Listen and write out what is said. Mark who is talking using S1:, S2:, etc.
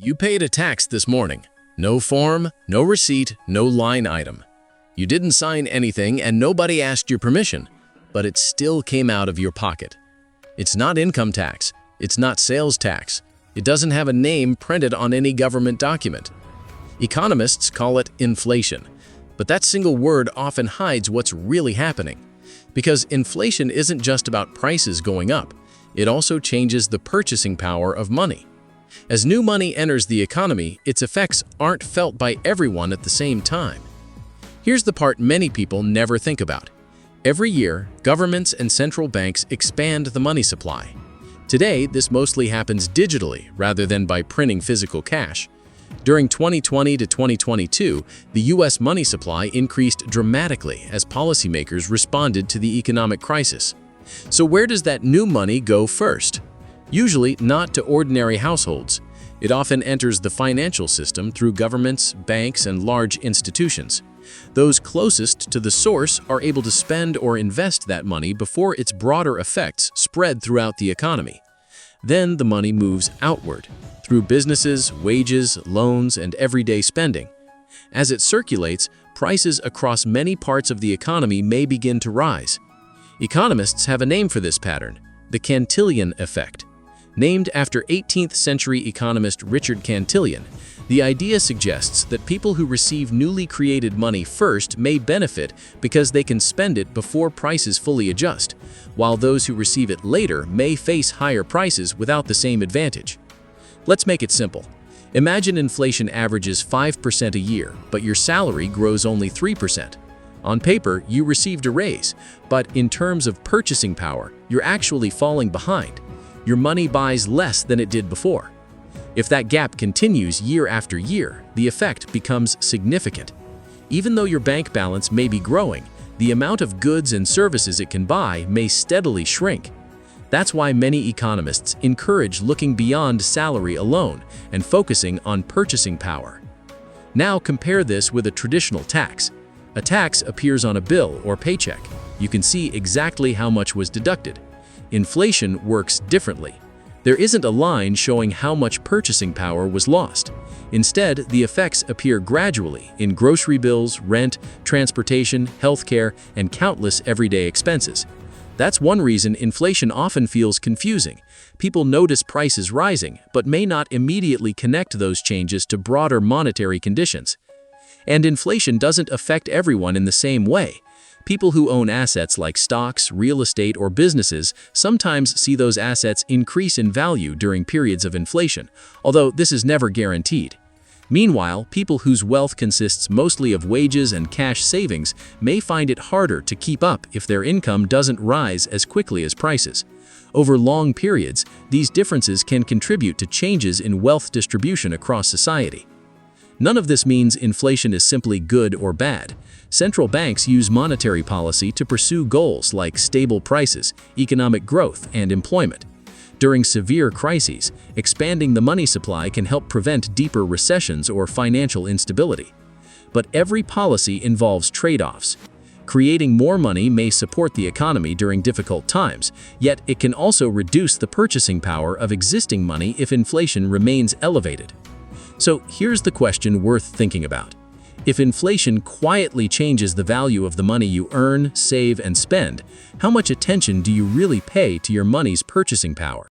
S1: You paid a tax this morning. No form, no receipt, no line item. You didn't sign anything and nobody asked your permission, but it still came out of your pocket. It's not income tax. It's not sales tax. It doesn't have a name printed on any government document. Economists call it inflation, but that single word often hides what's really happening. Because inflation isn't just about prices going up, it also changes the purchasing power of money. As new money enters the economy, its effects aren't felt by everyone at the same time. Here's the part many people never think about. Every year, governments and central banks expand the money supply. Today, this mostly happens digitally rather than by printing physical cash. During 2020 to 2022, the U.S. money supply increased dramatically as policymakers responded to the economic crisis. So where does that new money go first? Usually not to ordinary households. It often enters the financial system through governments, banks, and large institutions. Those closest to the source are able to spend or invest that money before its broader effects spread throughout the economy. Then the money moves outward, through businesses, wages, loans, and everyday spending. As it circulates, prices across many parts of the economy may begin to rise. Economists have a name for this pattern: the Cantillon Effect. Named after 18th century economist Richard Cantillon, the idea suggests that people who receive newly created money first may benefit because they can spend it before prices fully adjust, while those who receive it later may face higher prices without the same advantage. Let's make it simple. Imagine inflation averages 5% a year, but your salary grows only 3%. On paper, you received a raise, but in terms of purchasing power, you're actually falling behind. Your money buys less than it did before. If that gap continues year after year, the effect becomes significant. Even though your bank balance may be growing, the amount of goods and services it can buy may steadily shrink. That's why many economists encourage looking beyond salary alone and focusing on purchasing power. Now compare this with a traditional tax. A tax appears on a bill or paycheck. You can see exactly how much was deducted. Inflation works differently. There isn't a line showing how much purchasing power was lost. Instead, the effects appear gradually in grocery bills, rent, transportation, healthcare, and countless everyday expenses. That's one reason inflation often feels confusing. People notice prices rising, but may not immediately connect those changes to broader monetary conditions. And inflation doesn't affect everyone in the same way. People who own assets like stocks, real estate, or businesses sometimes see those assets increase in value during periods of inflation, although this is never guaranteed. Meanwhile, people whose wealth consists mostly of wages and cash savings may find it harder to keep up if their income doesn't rise as quickly as prices. Over long periods, these differences can contribute to changes in wealth distribution across society. None of this means inflation is simply good or bad. Central banks use monetary policy to pursue goals like stable prices, economic growth, and employment. During severe crises, expanding the money supply can help prevent deeper recessions or financial instability. But every policy involves trade-offs. Creating more money may support the economy during difficult times, yet it can also reduce the purchasing power of existing money if inflation remains elevated. So here's the question worth thinking about. If inflation quietly changes the value of the money you earn, save, and spend, how much attention do you really pay to your money's purchasing power?